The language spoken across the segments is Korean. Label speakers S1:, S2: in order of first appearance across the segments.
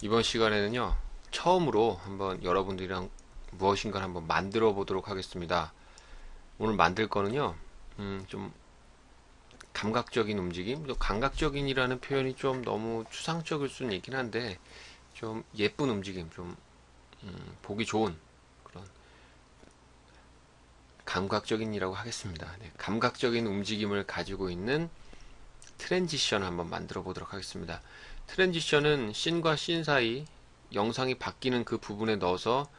S1: 이번 시간에는요, 처음으로 한번 여러분들이랑 무엇인가를 한번 만들어 보도록 하겠습니다. 오늘 만들 거는요, 좀 감각적인 움직임? 또 감각적인이라는 표현이 좀 너무 추상적일 수는 있긴 한데, 좀 예쁜 움직임, 좀 보기 좋은 그런 감각적인이라고 하겠습니다. 네, 감각적인 움직임을 가지고 있는 트랜지션 한번 만들어 보도록 하겠습니다. 트랜지션은 씬과 씬 사이 영상이 바뀌는 그 부분에 넣어서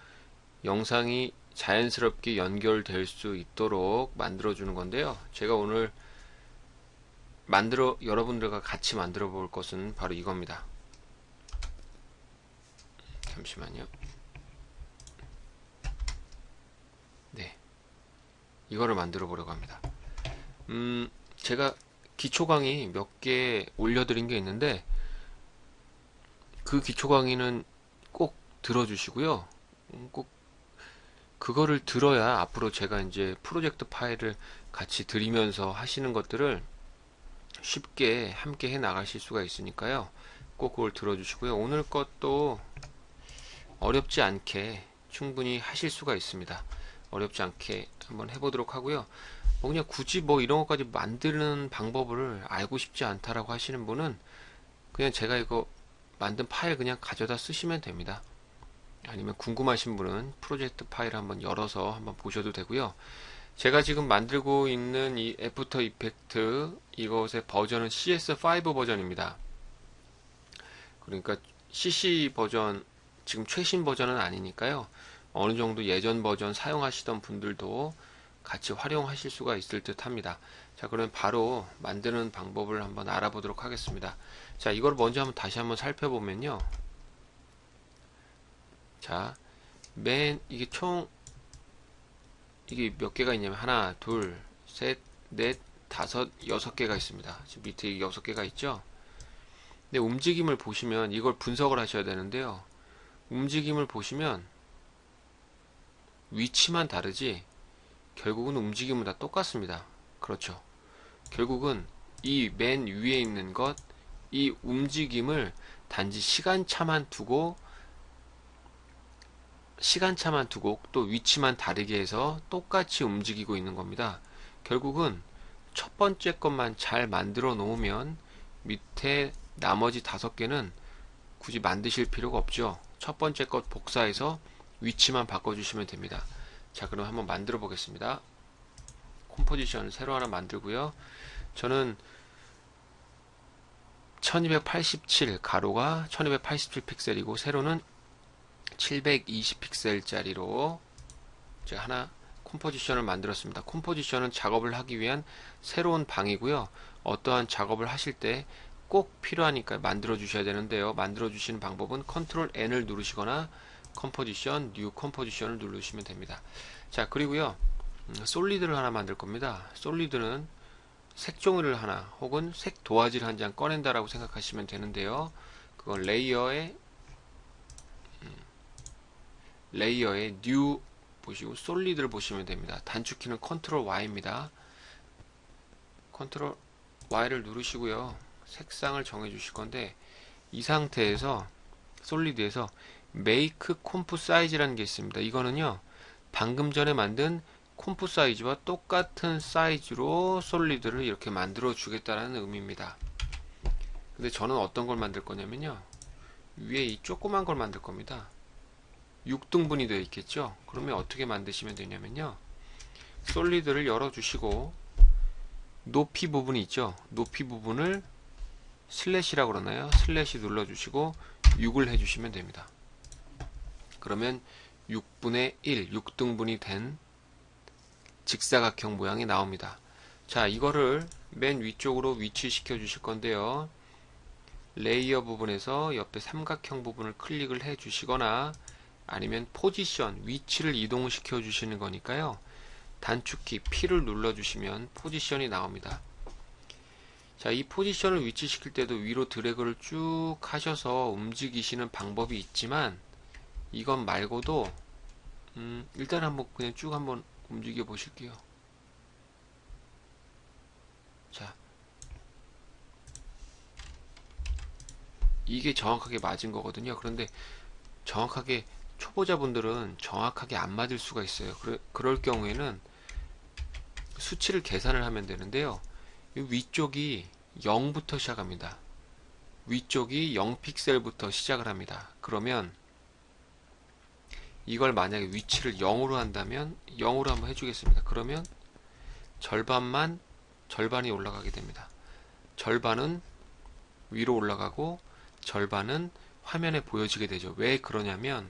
S1: 영상이 자연스럽게 연결될 수 있도록 만들어 주는 건데요. 제가 오늘 여러분들과 같이 만들어 볼 것은 바로 이겁니다. 잠시만요. 네, 이거를 만들어 보려고 합니다. 제가 기초 강의 몇 개 올려드린 게 있는데 그 기초 강의는 꼭 들어주시고요. 꼭 그거를 들어야 앞으로 제가 이제 프로젝트 파일을 같이 드리면서 하시는 것들을 쉽게 함께 해 나가실 수가 있으니까요. 꼭 그걸 들어주시고요. 오늘 것도 어렵지 않게 충분히 하실 수가 있습니다. 어렵지 않게 한번 해보도록 하고요. 뭐 그냥 굳이 뭐 이런 것까지 만드는 방법을 알고 싶지 않다라고 하시는 분은 그냥 제가 이거 만든 파일 그냥 가져다 쓰시면 됩니다. 아니면 궁금하신 분은 프로젝트 파일 한번 열어서 한번 보셔도 되고요. 제가 지금 만들고 있는 이 애프터 이펙트 이것의 버전은 CS5 버전입니다. 그러니까 CC 버전 지금 최신 버전은 아니니까요. 어느 정도 예전 버전 사용하시던 분들도 같이 활용하실 수가 있을 듯 합니다. 자, 그러면 바로 만드는 방법을 한번 알아보도록 하겠습니다. 자, 이걸 먼저 한번 다시 한번 살펴보면요. 자, 이게 총 이게 몇 개가 있냐면 하나, 둘, 셋, 넷, 다섯, 여섯 개가 있습니다. 지금 밑에 여섯 개가 있죠? 근데 움직임을 보시면 이걸 분석을 하셔야 되는데요. 움직임을 보시면 위치만 다르지 결국은 움직임은 다 똑같습니다. 그렇죠. 결국은 이 맨 위에 있는 것, 이 움직임을 단지 시간차만 두고 또 위치만 다르게 해서 똑같이 움직이고 있는 겁니다. 결국은 첫 번째 것만 잘 만들어 놓으면 밑에 나머지 다섯 개는 굳이 만드실 필요가 없죠. 첫 번째 것 복사해서 위치만 바꿔주시면 됩니다. 자, 그럼 한번 만들어 보겠습니다. 컴포지션 새로 하나 만들고요. 저는 1287 가로가 1287 픽셀이고 세로는 720 픽셀짜리로 제가 하나 컴포지션을 만들었습니다. 컴포지션은 작업을 하기 위한 새로운 방이고요. 어떠한 작업을 하실 때 꼭 필요하니까 만들어 주셔야 되는데요. 만들어 주시는 방법은 컨트롤 N을 누르시거나 컴포지션, 뉴 컴포지션을 누르시면 됩니다. 자, 그리고요. 솔리드를 하나 만들 겁니다. 솔리드는 색종이를 하나 혹은 색 도화지를 한 장 꺼낸다라고 생각하시면 되는데요. 그건 레이어에 뉴 보시고 솔리드를 보시면 됩니다. 단축키는 컨트롤 Y입니다. 컨트롤 Y를 누르시고요. 색상을 정해 주실 건데 이 상태에서 솔리드에서 메이크 콤프 사이즈라는 게 있습니다. 이거는요. 방금 전에 만든 콤프 사이즈와 똑같은 사이즈로 솔리드를 이렇게 만들어 주겠다는 의미입니다. 근데 저는 어떤 걸 만들 거냐면요. 위에 이 조그만 걸 만들 겁니다. 6등분이 되어 있겠죠. 그러면 어떻게 만드시면 되냐면요. 솔리드를 열어주시고 높이 부분이 있죠. 높이 부분을 슬래시라고 그러나요? 슬래시 눌러주시고 6을 해주시면 됩니다. 그러면 6분의 1, 6등분이 된 직사각형 모양이 나옵니다. 자, 이거를 맨 위쪽으로 위치시켜 주실 건데요. 레이어 부분에서 옆에 삼각형 부분을 클릭을 해 주시거나 아니면 포지션, 위치를 이동시켜 주시는 거니까요. 단축키 P를 눌러 주시면 포지션이 나옵니다. 자, 이 포지션을 위치시킬 때도 위로 드래그를 쭉 하셔서 움직이시는 방법이 있지만 이것 말고도 일단 한번 그냥 쭉 한번 움직여 보실게요. 자, 이게 정확하게 맞은 거거든요. 그런데 정확하게 초보자분들은 정확하게 안 맞을 수가 있어요. 그럴 경우에는 수치를 계산을 하면 되는데요. 이 위쪽이 0부터 시작합니다. 위쪽이 0픽셀부터 시작을 합니다. 그러면 이걸 만약에 위치를 0으로 한다면 0으로 한번 해주겠습니다. 그러면 절반이 올라가게 됩니다. 절반은 위로 올라가고 절반은 화면에 보여지게 되죠. 왜 그러냐면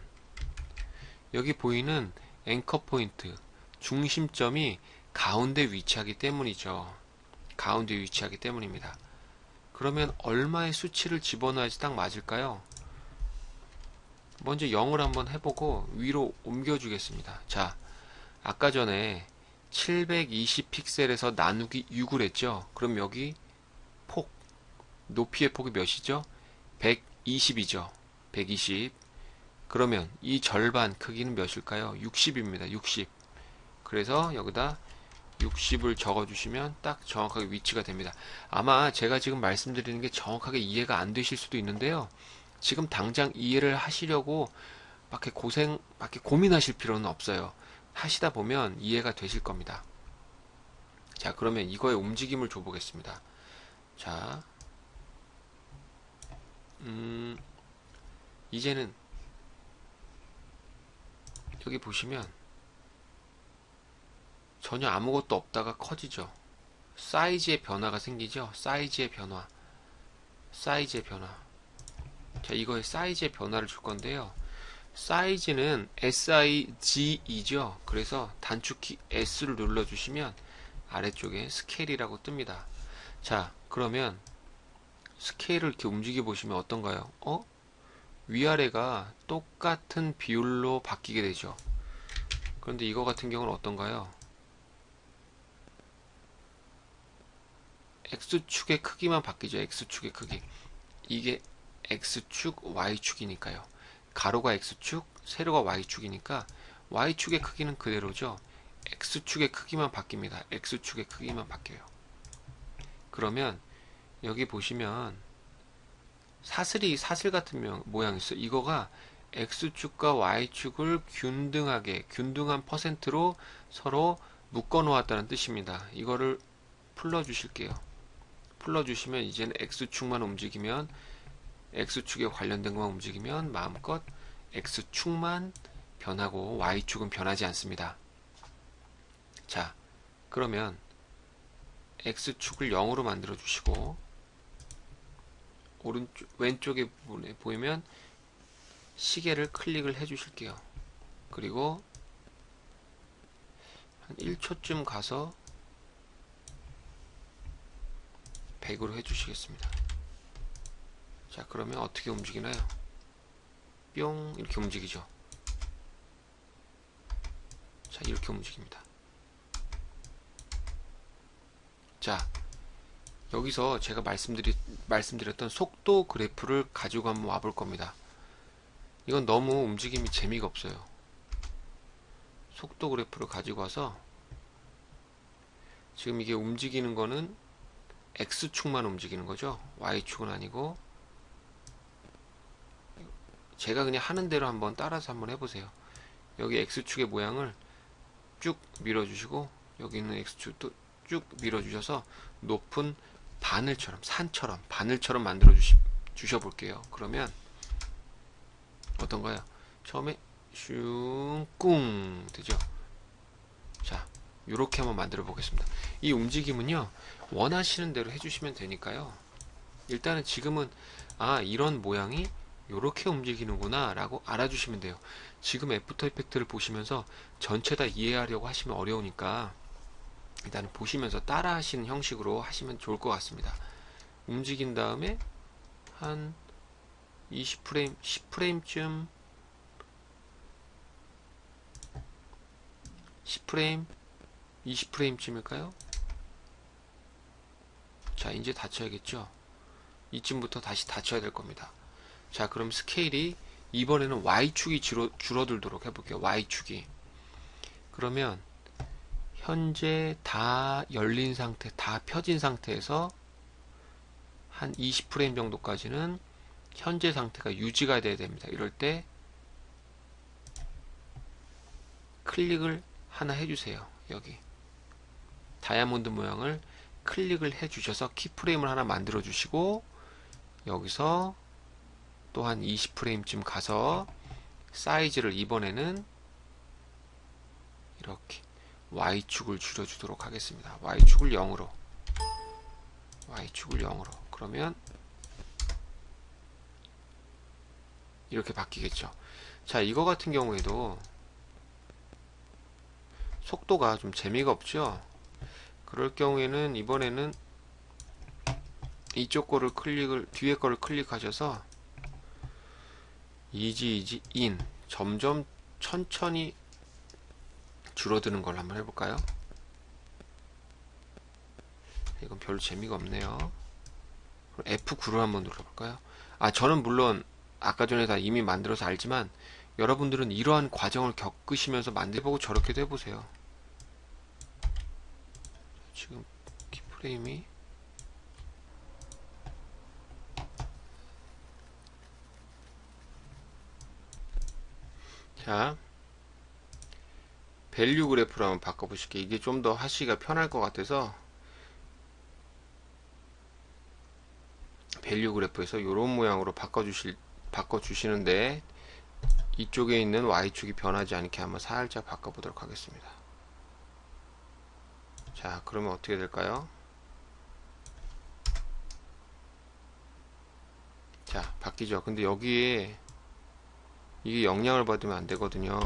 S1: 여기 보이는 앵커 포인트, 중심점이 가운데 위치하기 때문이죠. 가운데 위치하기 때문입니다. 그러면 얼마의 수치를 집어넣어야지 딱 맞을까요? 먼저 0을 한번 해보고 위로 옮겨주겠습니다. 자, 아까 전에 720 픽셀에서 나누기 6을 했죠. 그럼 여기 높이의 폭이 몇이죠? 120이죠. 120. 그러면 이 절반 크기는 몇일까요? 60입니다. 60. 그래서 여기다 60을 적어주시면 딱 정확하게 위치가 됩니다. 아마 제가 지금 말씀드리는 게 정확하게 이해가 안 되실 수도 있는데요. 지금 당장 이해를 하시려고 막 이렇게 고민하실 필요는 없어요. 하시다 보면 이해가 되실 겁니다. 자, 그러면 이거의 움직임을 줘보겠습니다. 자, 이제는 여기 보시면 전혀 아무것도 없다가 커지죠. 사이즈의 변화가 생기죠. 사이즈의 변화. 자, 이거의 사이즈의 변화를 줄 건데요. 사이즈는 SIG이죠. 그래서 단축키 S를 눌러주시면 아래쪽에 스케일이라고 뜹니다. 자, 그러면 스케일을 이렇게 움직여 보시면 어떤가요? 위아래가 똑같은 비율로 바뀌게 되죠. 그런데 이거 같은 경우는 어떤가요? X축의 크기만 바뀌죠. X축의 크기. 이게 X축, Y축이니까요. 가로가 X축, 세로가 Y축이니까 Y축의 크기는 그대로죠. X축의 크기만 바뀝니다. X축의 크기만 바뀌어요. 그러면 여기 보시면 사슬 같은 모양이 있어요. 이거가 X축과 Y축을 균등한 퍼센트로 서로 묶어 놓았다는 뜻입니다. 이거를 풀러 주실게요. 풀러 주시면 이제는 X축만 움직이면 X축에 관련된 것만 움직이면 마음껏 X축만 변하고 Y축은 변하지 않습니다. 자, 그러면 X축을 0으로 만들어 주시고 왼쪽에 부분에 보이면 시계를 클릭을 해 주실게요. 그리고 한 1초쯤 가서 100으로 해 주시겠습니다. 자, 그러면 어떻게 움직이나요? 뿅, 이렇게 움직이죠. 자, 이렇게 움직입니다. 자, 여기서 제가 말씀드렸던 속도 그래프를 가지고 한번 와볼 겁니다. 이건 너무 움직임이 재미가 없어요. 속도 그래프를 가지고 와서 지금 이게 움직이는 거는 X축만 움직이는 거죠. Y축은 아니고 제가 그냥 하는 대로 한번 따라서 한번 해보세요. 여기 X축의 모양을 쭉 밀어주시고 여기 있는 X축도 쭉 밀어주셔서 높은 산처럼 바늘처럼 만들어 주셔볼게요. 그러면 어떤가요? 처음에 슝꿍 되죠? 자, 이렇게 한번 만들어 보겠습니다. 이 움직임은요, 원하시는 대로 해주시면 되니까요. 일단은 지금은 이런 모양이 이렇게 움직이는구나 라고 알아주시면 돼요. 지금 애프터 이펙트를 보시면서 전체 다 이해하려고 하시면 어려우니까 일단 보시면서 따라 하시는 형식으로 하시면 좋을 것 같습니다. 움직인 다음에 한 20프레임, 10프레임쯤 10프레임, 20프레임쯤일까요? 자, 이제 닫혀야겠죠? 이쯤부터 다시 닫혀야 될 겁니다. 자, 그럼 스케일이 이번에는 Y축이 줄어들도록 해볼게요. Y축이. 그러면 현재 다 열린 상태, 다 펴진 상태에서 한 20프레임 정도까지는 현재 상태가 유지가 돼야 됩니다. 이럴 때 클릭을 하나 해주세요. 여기 다이아몬드 모양을 클릭을 해주셔서 키프레임을 하나 만들어 주시고, 여기서 또 한 20프레임쯤 가서 사이즈를 이번에는 이렇게 Y축을 줄여주도록 하겠습니다. Y축을 0으로, Y축을 0으로. 그러면 이렇게 바뀌겠죠. 자, 이거 같은 경우에도 속도가 좀 재미가 없죠. 그럴 경우에는 이번에는 이쪽 거를 뒤에 거를 클릭하셔서 이지 인, 점점 천천히 줄어드는 걸 한번 해볼까요? 이건 별로 재미가 없네요. F9를 한번 눌러볼까요? 저는 물론 아까 전에 다 이미 만들어서 알지만, 여러분들은 이러한 과정을 겪으시면서 만들어보고 저렇게도 해보세요. 지금 키프레임이 자, 밸류 그래프로 한번 바꿔보실게요. 이게 좀 더 하시기가 편할 것 같아서 밸류 그래프에서 이런 모양으로 바꿔주시는데, 이쪽에 있는 Y축이 변하지 않게 한번 살짝 바꿔보도록 하겠습니다. 자, 그러면 어떻게 될까요? 자, 바뀌죠. 근데 여기에 이게 영향을 받으면 안 되거든요.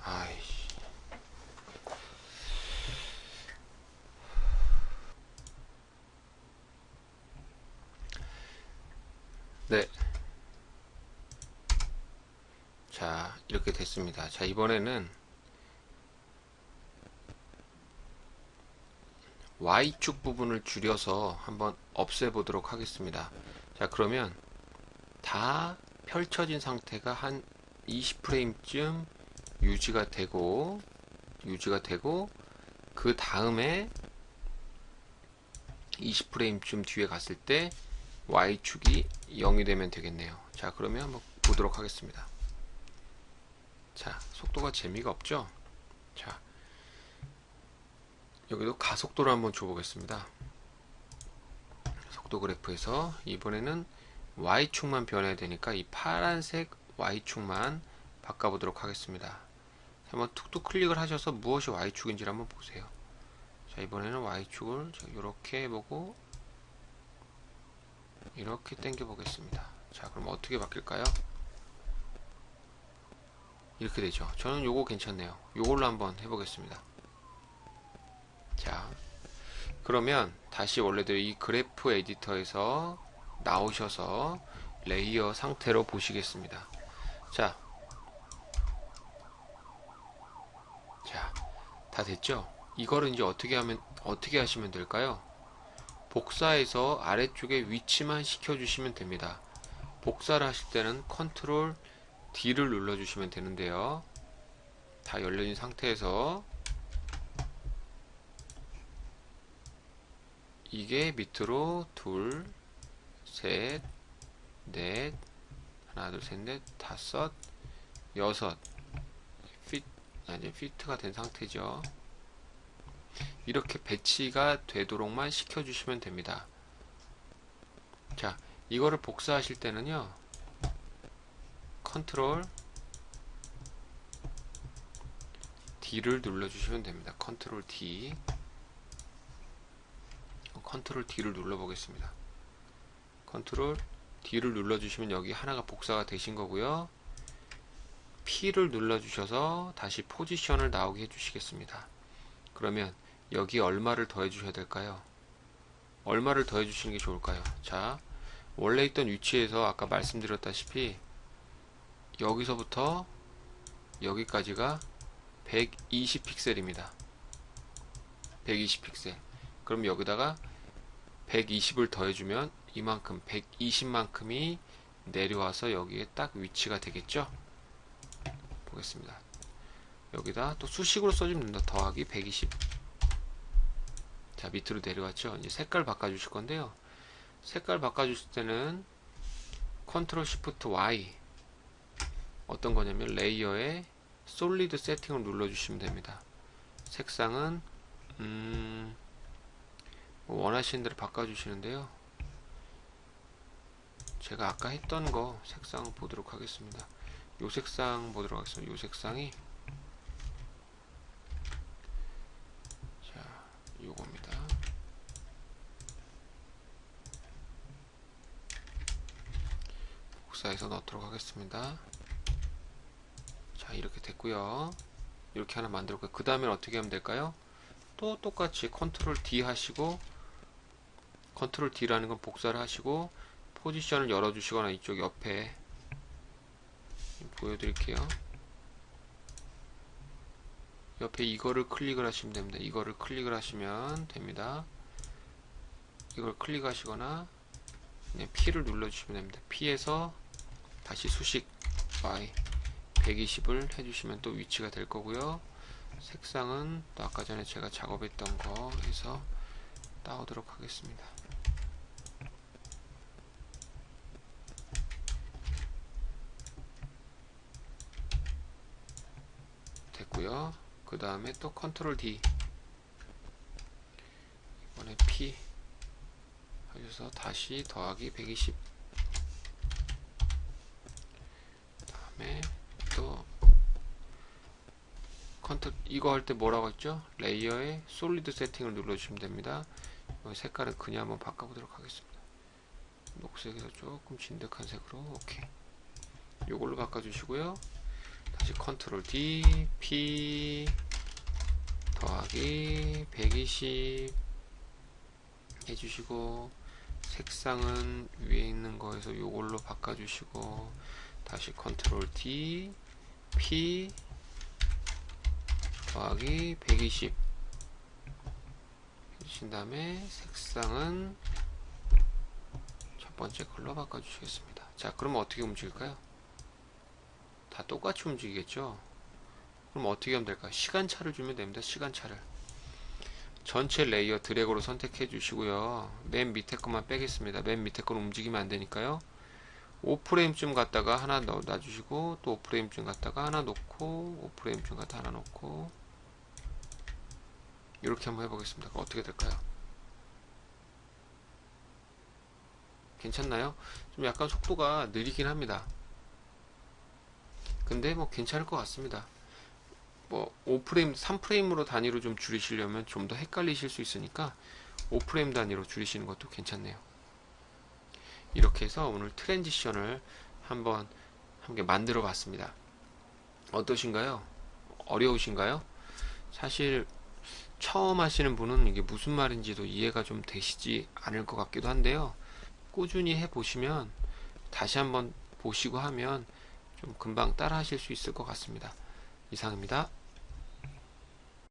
S1: 아이씨. 네. 자, 이렇게 됐습니다. 자, 이번에는 Y축 부분을 줄여서 한번 없애보도록 하겠습니다. 자, 그러면 다 펼쳐진 상태가 한 20프레임쯤 유지가 되고, 그 다음에 20프레임쯤 뒤에 갔을 때 Y축이 0이 되면 되겠네요. 자, 그러면 한번 보도록 하겠습니다. 자, 속도가 재미가 없죠? 자, 여기도 가속도를 한번 줘보겠습니다. 속도 그래프에서 이번에는 Y축만 변해야 되니까 이 파란색 Y축만 바꿔보도록 하겠습니다. 한번 툭툭 클릭을 하셔서 무엇이 Y축인지를 한번 보세요. 자, 이번에는 Y축을 이렇게 해보고 이렇게 당겨 보겠습니다. 자, 그럼 어떻게 바뀔까요? 이렇게 되죠. 저는 요거 괜찮네요. 요걸로 한번 해보겠습니다. 자, 그러면 다시 원래대로 이 그래프 에디터에서 나오셔서 레이어 상태로 보시겠습니다. 자, 다 됐죠? 이거를 이제 어떻게 하시면 될까요? 복사해서 아래쪽에 위치만 시켜주시면 됩니다. 복사를 하실 때는 컨트롤 D를 눌러주시면 되는데요. 다 열려진 상태에서 이게 밑으로 둘, 셋, 넷, 하나, 둘, 셋, 넷, 다섯, 여섯 이제 피트가 된 상태죠. 이렇게 배치가 되도록만 시켜주시면 됩니다. 자, 이거를 복사하실 때는요, 컨트롤 D를 눌러주시면 됩니다. 컨트롤 D를 눌러보겠습니다. 컨트롤 D를 눌러주시면 여기 하나가 복사가 되신 거고요. P를 눌러주셔서 다시 포지션을 나오게 해주시겠습니다. 그러면 여기 얼마를 더해 주셔야 될까요? 얼마를 더해 주시는 게 좋을까요? 자, 원래 있던 위치에서 아까 말씀드렸다시피 여기서부터 여기까지가 120 픽셀입니다. 120 픽셀. 그럼 여기다가 120을 더해주면 이만큼 120만큼이 내려와서 여기에 딱 위치가 되겠죠. 보겠습니다. 여기다 또 수식으로 써주면 됩니다. 더하기 120. 자, 밑으로 내려왔죠. 이제 색깔 바꿔주실 건데요. 색깔 바꿔주실 때는 컨트롤 시프트 Y, 어떤 거냐면 레이어에 솔리드 세팅을 눌러주시면 됩니다. 색상은 뭐 원하시는 대로 바꿔주시는데요. 제가 아까 했던 거 색상 보도록 하겠습니다. 요 색상 보도록 하겠습니다. 요 색상이 자, 요겁니다. 복사해서 넣도록 하겠습니다. 자, 이렇게 됐고요. 이렇게 하나 만들었고요. 그 다음에 어떻게 하면 될까요? 또 똑같이 컨트롤 D 하시고, 컨트롤 D라는 건 복사를 하시고 포지션을 열어주시거나 이쪽 옆에 보여드릴게요. 옆에 이거를 클릭을 하시면 됩니다. 이거를 클릭을 하시면 됩니다. 이걸 클릭하시거나 그냥 P를 눌러주시면 됩니다. P에서 다시 수식 Y 120을 해주시면 또 위치가 될 거고요. 색상은 또 아까 전에 제가 작업했던 거 해서 따오도록 하겠습니다. 됐고요. 그 다음에 또 컨트롤 D, 이번에 P 하셔서 다시 더하기 120. 다음에 또 이거 할 때 뭐라고 했죠? 레이어에 솔리드 세팅을 눌러주시면 됩니다. 색깔은 그냥 한번 바꿔보도록 하겠습니다. 녹색에서 조금 진득한 색으로. 오케이. 요걸로 바꿔주시고요. 다시 컨트롤 D, P 더하기 120 해주시고, 색상은 위에 있는 거에서 요걸로 바꿔주시고, 다시 컨트롤 D, P 더하기 120 해주신 다음에 색상은 첫 번째 걸로 바꿔주시겠습니다. 자, 그러면 어떻게 움직일까요? 다 똑같이 움직이겠죠? 그럼 어떻게 하면 될까요? 시간차를 주면 됩니다. 시간차를. 전체 레이어 드래그로 선택해 주시고요. 맨 밑에 것만 빼겠습니다. 맨 밑에 건 움직이면 안 되니까요. 5프레임쯤 갖다가 하나 놔주시고, 또 5프레임쯤 갖다가 하나 놓고, 5프레임쯤 갖다 하나 놓고, 이렇게 한번 해보겠습니다. 어떻게 될까요? 괜찮나요? 좀 약간 속도가 느리긴 합니다. 근데 뭐 괜찮을 것 같습니다. 뭐 5프레임, 3프레임으로 단위로 좀 줄이시려면 좀 더 헷갈리실 수 있으니까 5프레임 단위로 줄이시는 것도 괜찮네요. 이렇게 해서 오늘 트랜지션을 한번 함께 만들어 봤습니다. 어떠신가요? 어려우신가요? 사실 처음 하시는 분은 이게 무슨 말인지도 이해가 좀 되시지 않을 것 같기도 한데요. 꾸준히 해보시면, 다시 한번 보시고 하면 좀 금방 따라 하실 수 있을 것 같습니다. 이상입니다.